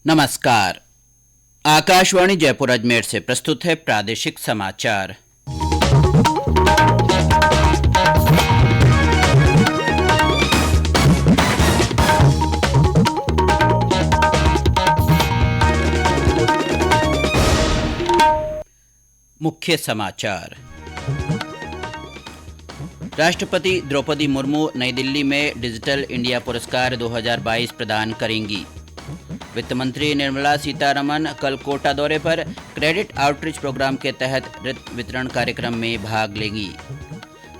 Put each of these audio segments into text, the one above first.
नमस्कार। आकाशवाणी जयपुर अजमेर से प्रस्तुत है प्रादेशिक समाचार। मुख्य समाचार। राष्ट्रपति द्रौपदी मुर्मू नई दिल्ली में डिजिटल इंडिया पुरस्कार 2022 प्रदान करेंगी। वित्त मंत्री निर्मला सीतारमण कल कोटा दौरे पर क्रेडिट आउटरीच प्रोग्राम के तहत ऋण वितरण कार्यक्रम में भाग लेंगी।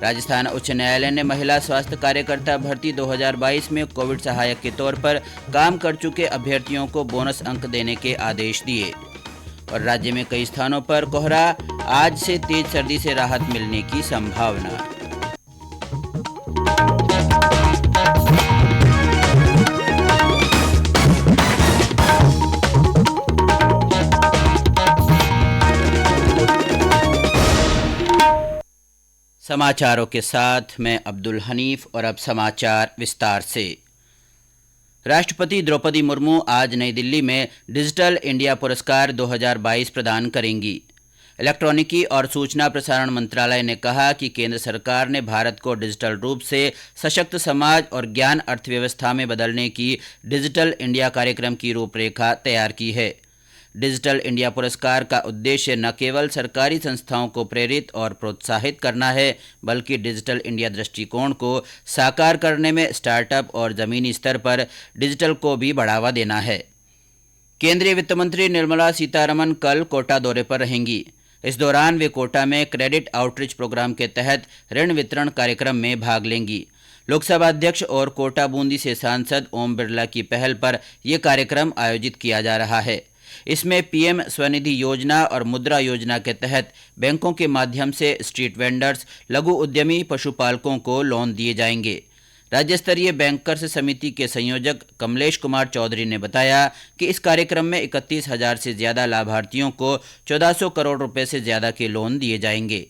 राजस्थान उच्च न्यायालय ने महिला स्वास्थ्य कार्यकर्ता भर्ती 2022 में कोविड सहायक के तौर पर काम कर चुके अभ्यर्थियों को बोनस अंक देने के आदेश दिए। और राज्य में कई स्थानों पर कोहरा, आज से तेज सर्दी से राहत मिलने की संभावना। समाचारों के साथ मैं अब्दुल हनीफ और अब समाचार विस्तार से। राष्ट्रपति द्रौपदी मुर्मू आज नई दिल्ली में डिजिटल इंडिया पुरस्कार 2022 प्रदान करेंगी। इलेक्ट्रॉनिकी और सूचना प्रसारण मंत्रालय ने कहा कि केंद्र सरकार ने भारत को डिजिटल रूप से सशक्त समाज और ज्ञान अर्थव्यवस्था में बदलने की डिजिटल इंडिया कार्यक्रम की रूपरेखा तैयार की है। डिजिटल इंडिया पुरस्कार का उद्देश्य न केवल सरकारी संस्थाओं को प्रेरित और प्रोत्साहित करना है, बल्कि डिजिटल इंडिया दृष्टिकोण को साकार करने में स्टार्टअप और ज़मीनी स्तर पर डिजिटल को भी बढ़ावा देना है। केंद्रीय वित्त मंत्री निर्मला सीतारमण कल कोटा दौरे पर रहेंगी। इस दौरान वे कोटा में क्रेडिट आउटरीच प्रोग्राम के तहत ऋण वितरण कार्यक्रम में भाग लेंगी। लोकसभा अध्यक्ष और कोटा बूंदी से सांसद ओम बिरला की पहल पर यह कार्यक्रम आयोजित किया जा रहा है। इसमें पीएम स्वनिधि योजना और मुद्रा योजना के तहत बैंकों के माध्यम से स्ट्रीट वेंडर्स, लघु उद्यमी, पशुपालकों को लोन दिए जाएंगे। राज्य स्तरीय बैंकर्स समिति के संयोजक कमलेश कुमार चौधरी ने बताया कि इस कार्यक्रम में 31,000 से ज्यादा लाभार्थियों को 1400 करोड़ रुपए से ज्यादा के लोन दिए जाएंगे।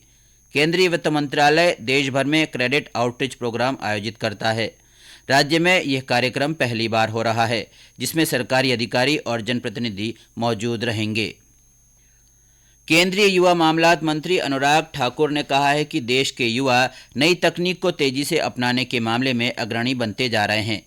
केंद्रीय वित्त मंत्रालय देश भर में क्रेडिट आउटरीच प्रोग्राम आयोजित करता है। राज्य में यह कार्यक्रम पहली बार हो रहा है, जिसमें सरकारी अधिकारी और जनप्रतिनिधि मौजूद रहेंगे। केंद्रीय युवा मामलात मंत्री अनुराग ठाकुर ने कहा है कि देश के युवा नई तकनीक को तेजी से अपनाने के मामले में अग्रणी बनते जा रहे हैं।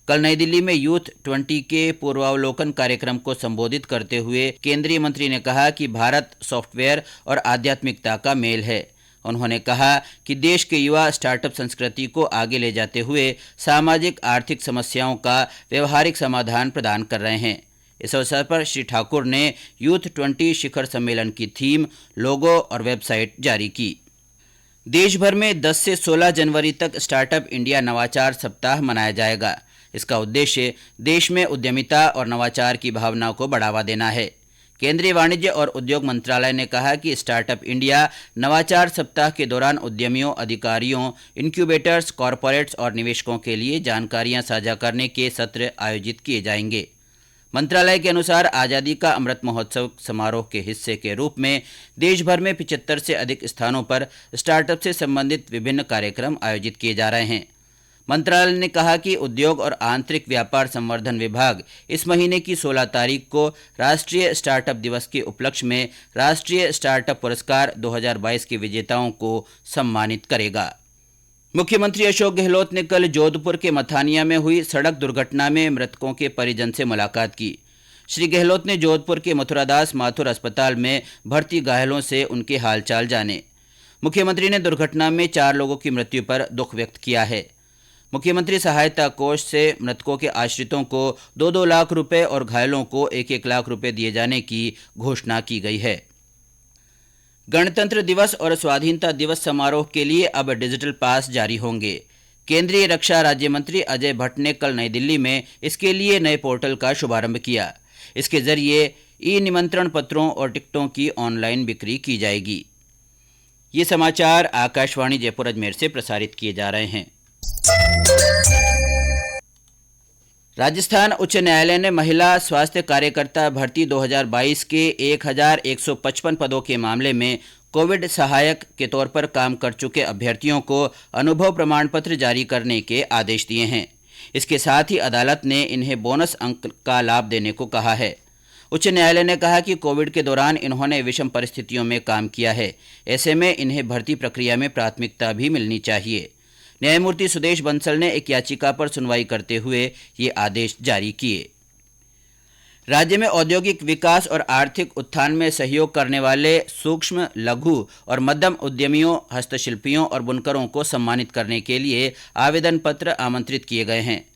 कल नई दिल्ली में यूथ 20 के पूर्वावलोकन कार्यक्रम को संबोधित करते हुए केंद्रीय मंत्री ने कहा कि भारत सॉफ्टवेयर और आध्यात्मिकता का मेल है। उन्होंने कहा कि देश के युवा स्टार्टअप संस्कृति को आगे ले जाते हुए सामाजिक आर्थिक समस्याओं का व्यवहारिक समाधान प्रदान कर रहे हैं। इस अवसर पर श्री ठाकुर ने यूथ 20 शिखर सम्मेलन की थीम, लोगो और वेबसाइट जारी की। देश भर में 10 से 16 जनवरी तक स्टार्टअप इंडिया नवाचार सप्ताह मनाया जाएगा। इसका उद्देश्य देश में उद्यमिता और नवाचार की भावना को बढ़ावा देना है। केंद्रीय वाणिज्य और उद्योग मंत्रालय ने कहा कि स्टार्टअप इंडिया नवाचार सप्ताह के दौरान उद्यमियों, अधिकारियों, इनक्यूबेटर्स, कॉरपोरेट्स और निवेशकों के लिए जानकारियां साझा करने के सत्र आयोजित किए जाएंगे। मंत्रालय के अनुसार आज़ादी का अमृत महोत्सव समारोह के हिस्से के रूप में देश भर में 75 से अधिक स्थानों पर स्टार्टअप से संबंधित विभिन्न कार्यक्रम आयोजित किए जा रहे हैं। मंत्रालय ने कहा कि उद्योग और आंतरिक व्यापार संवर्धन विभाग इस महीने की 16 तारीख को राष्ट्रीय स्टार्टअप दिवस के उपलक्ष्य में राष्ट्रीय स्टार्टअप पुरस्कार 2022 के विजेताओं को सम्मानित करेगा। मुख्यमंत्री अशोक गहलोत ने कल जोधपुर के मथानिया में हुई सड़क दुर्घटना में मृतकों के परिजन से मुलाकात की। श्री गहलोत ने जोधपुर के मथुरादास माथुर अस्पताल में भर्ती घायलों से उनके हालचाल जाने। मुख्यमंत्री ने दुर्घटना में 4 लोगों की मृत्यु पर दुख व्यक्त किया है। मुख्यमंत्री सहायता कोष से मृतकों के आश्रितों को 2-2 लाख रुपए और घायलों को 1-1 लाख रुपए दिए जाने की घोषणा की गई है। गणतंत्र दिवस और स्वाधीनता दिवस समारोह के लिए अब डिजिटल पास जारी होंगे। केंद्रीय रक्षा राज्य मंत्री अजय भट्ट ने कल नई दिल्ली में इसके लिए नए पोर्टल का शुभारंभ किया। इसके जरिए ई निमंत्रण पत्रों और टिकटों की ऑनलाइन बिक्री की जाएगी। ये समाचार आकाशवाणी जयपुर अजमेर से प्रसारित किए जा रहे हैं। राजस्थान उच्च न्यायालय ने महिला स्वास्थ्य कार्यकर्ता भर्ती 2022 के 1155 पदों के मामले में कोविड सहायक के तौर पर काम कर चुके अभ्यर्थियों को अनुभव प्रमाण पत्र जारी करने के आदेश दिए हैं। इसके साथ ही अदालत ने इन्हें बोनस अंक का लाभ देने को कहा है। उच्च न्यायालय ने कहा कि कोविड के दौरान इन्होंने विषम परिस्थितियों में काम किया है, ऐसे में इन्हें भर्ती प्रक्रिया में प्राथमिकता भी मिलनी चाहिए। न्यायमूर्ति सुदेश बंसल ने एक याचिका पर सुनवाई करते हुए ये आदेश जारी किए। राज्य में औद्योगिक विकास और आर्थिक उत्थान में सहयोग करने वाले सूक्ष्म, लघु और मध्यम उद्यमियों, हस्तशिल्पियों और बुनकरों को सम्मानित करने के लिए आवेदन पत्र आमंत्रित किए गए हैं।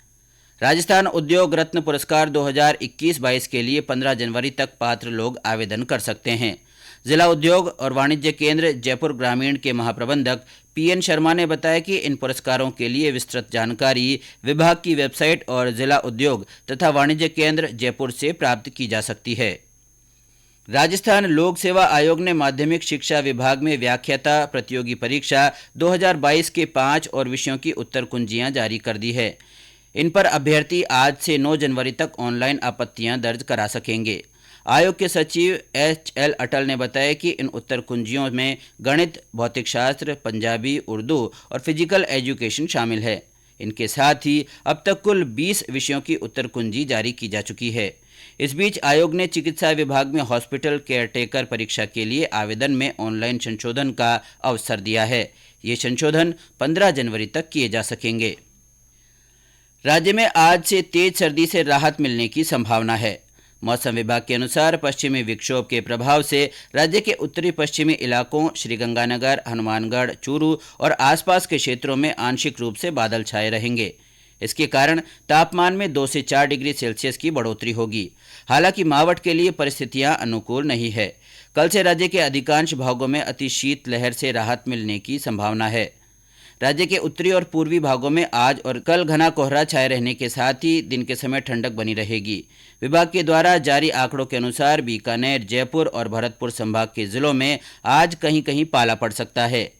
राजस्थान उद्योग रत्न पुरस्कार 2021-22 के लिए 15 जनवरी तक पात्र लोग आवेदन कर सकते हैं। जिला उद्योग और वाणिज्य केंद्र जयपुर ग्रामीण के महाप्रबंधक पीएन शर्मा ने बताया कि इन पुरस्कारों के लिए विस्तृत जानकारी विभाग की वेबसाइट और जिला उद्योग तथा वाणिज्य केंद्र जयपुर से प्राप्त की जा सकती है। राजस्थान लोक सेवा आयोग ने माध्यमिक शिक्षा विभाग में व्याख्याता प्रतियोगी परीक्षा 2022 के 5 और विषयों की उत्तर कुंजियां जारी कर दी है। इन पर अभ्यर्थी आज से 9 जनवरी तक ऑनलाइन आपत्तियां दर्ज करा सकेंगे। आयोग के सचिव एच.एल. अटल ने बताया कि इन उत्तर कुंजियों में गणित, भौतिक शास्त्र, पंजाबी, उर्दू और फिजिकल एजुकेशन शामिल है। इनके साथ ही अब तक कुल 20 विषयों की उत्तर कुंजी जारी की जा चुकी है। इस बीच आयोग ने चिकित्सा विभाग में हॉस्पिटल केयरटेकर परीक्षा के लिए आवेदन में ऑनलाइन संशोधन का अवसर दिया है। ये संशोधन 15 जनवरी तक किए जा सकेंगे। राज्य में आज से तेज सर्दी से राहत मिलने की संभावना है। मौसम विभाग के अनुसार पश्चिमी विक्षोभ के प्रभाव से राज्य के उत्तरी पश्चिमी इलाकों श्रीगंगानगर, हनुमानगढ़, चूरू और आसपास के क्षेत्रों में आंशिक रूप से बादल छाए रहेंगे। इसके कारण तापमान में 2 से 4 डिग्री सेल्सियस की बढ़ोतरी होगी। हालांकि मावठ के लिए परिस्थितियां अनुकूल नहीं है। कल से राज्य के अधिकांश भागों में अति शीत लहर से राहत मिलने की संभावना है। राज्य के उत्तरी और पूर्वी भागों में आज और कल घना कोहरा छाए रहने के साथ ही दिन के समय ठंडक बनी रहेगी। विभाग के द्वारा जारी आंकड़ों के अनुसार बीकानेर, जयपुर और भरतपुर संभाग के जिलों में आज कहीं कहीं पाला पड़ सकता है।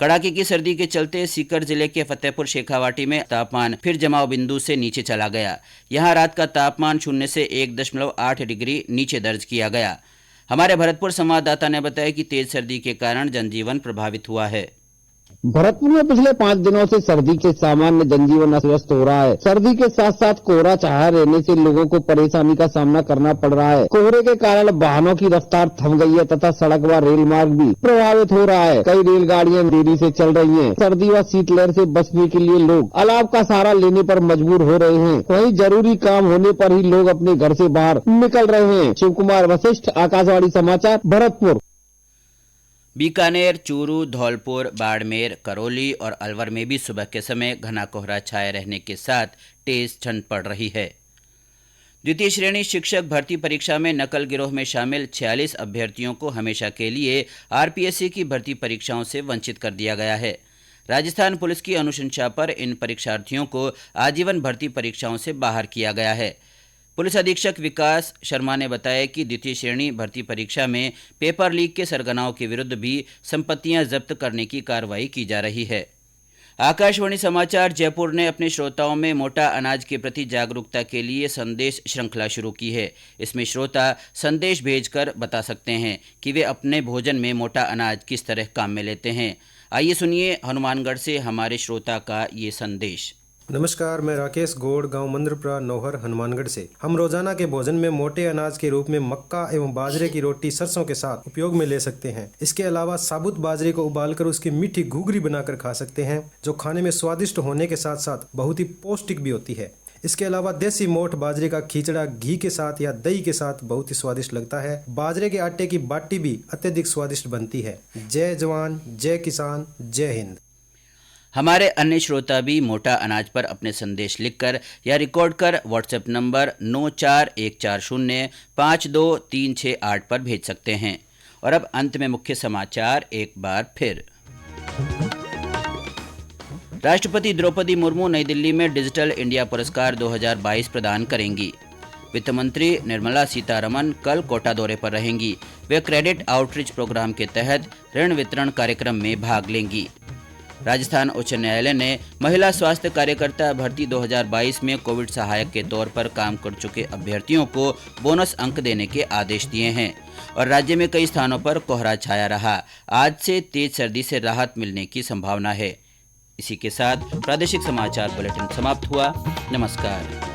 कड़ाके की सर्दी के चलते सीकर जिले के फतेहपुर शेखावाटी में तापमान फिर जमाव बिंदु से नीचे चला गया। यहां रात का तापमान 0 से 1.8 डिग्री नीचे दर्ज किया गया। हमारे भरतपुर संवाददाता ने बताया कि तेज सर्दी के कारण जनजीवन प्रभावित हुआ है। भरतपुर में पिछले 5 दिनों से सर्दी के सामान्य जनजीवन अस्त व्यस्त हो रहा है। सर्दी के साथ साथ कोहरा छाया रहने से लोगों को परेशानी का सामना करना पड़ रहा है। कोहरे के कारण वाहनों की रफ्तार थम गई है तथा सड़क व रेल मार्ग भी प्रभावित हो रहा है। कई रेलगाड़ियां देरी से चल रही हैं। सर्दी व शीतलहर से बचने के लिए लोग अलाव का सहारा लेने पर मजबूर हो रहे हैं। वहीं जरूरी काम होने पर ही लोग अपने घर से बाहर निकल रहे हैं। शिव कुमार वशिष्ठ, आकाशवाणी समाचार, भरतपुर। बीकानेर, चूरू, धौलपुर, बाड़मेर, करौली और अलवर में भी सुबह के समय घना कोहरा छाए रहने के साथ तेज ठंड पड़ रही है। द्वितीय श्रेणी शिक्षक भर्ती परीक्षा में नकल गिरोह में शामिल 46 अभ्यर्थियों को हमेशा के लिए आरपीएससी की भर्ती परीक्षाओं से वंचित कर दिया गया है। राजस्थान पुलिस की अनुशंसा पर इन परीक्षार्थियों को आजीवन भर्ती परीक्षाओं से बाहर किया गया है। पुलिस अधीक्षक विकास शर्मा ने बताया कि द्वितीय श्रेणी भर्ती परीक्षा में पेपर लीक के सरगनाओं के विरुद्ध भी संपत्तियां जब्त करने की कार्रवाई की जा रही है। आकाशवाणी समाचार जयपुर ने अपने श्रोताओं में मोटा अनाज के प्रति जागरूकता के लिए संदेश श्रृंखला शुरू की है। इसमें श्रोता संदेश भेजकर बता सकते हैं कि वे अपने भोजन में मोटा अनाज किस तरह काम में लेते हैं। आइए सुनिए हनुमानगढ़ से हमारे श्रोता का ये संदेश। नमस्कार, मैं राकेश गौड़, गांव मंद्रपुरा, नौहर, हनुमानगढ़ से। हम रोजाना के भोजन में मोटे अनाज के रूप में मक्का एवं बाजरे की रोटी सरसों के साथ उपयोग में ले सकते हैं। इसके अलावा साबुत बाजरे को उबालकर उसकी मीठी घुघरी बनाकर खा सकते हैं, जो खाने में स्वादिष्ट होने के साथ साथ बहुत ही पौष्टिक भी होती है। इसके अलावा देसी मोठ बाजरे का खिचड़ा घी के साथ या दही के साथ बहुत ही स्वादिष्ट लगता है। बाजरे के आटे की बाटी भी अत्यधिक स्वादिष्ट बनती है। जय जवान, जय किसान, जय हिंद। हमारे अन्य श्रोता भी मोटा अनाज पर अपने संदेश लिखकर या रिकॉर्ड कर व्हाट्सएप नंबर 9414052368 पर भेज सकते हैं। और अब अंत में मुख्य समाचार एक बार फिर। राष्ट्रपति द्रौपदी मुर्मू नई दिल्ली में डिजिटल इंडिया पुरस्कार 2022 प्रदान करेंगी। वित्त मंत्री निर्मला सीतारमण कल कोटा दौरे पर रहेंगी। वे क्रेडिट आउटरीच प्रोग्राम के तहत ऋण वितरण कार्यक्रम में भाग लेंगी। राजस्थान उच्च न्यायालय ने महिला स्वास्थ्य कार्यकर्ता भर्ती 2022 में कोविड सहायक के तौर पर काम कर चुके अभ्यर्थियों को बोनस अंक देने के आदेश दिए हैं। और राज्य में कई स्थानों पर कोहरा छाया रहा। आज से तेज सर्दी से राहत मिलने की संभावना है। इसी के साथ प्रादेशिक समाचार बुलेटिन समाप्त हुआ। नमस्कार।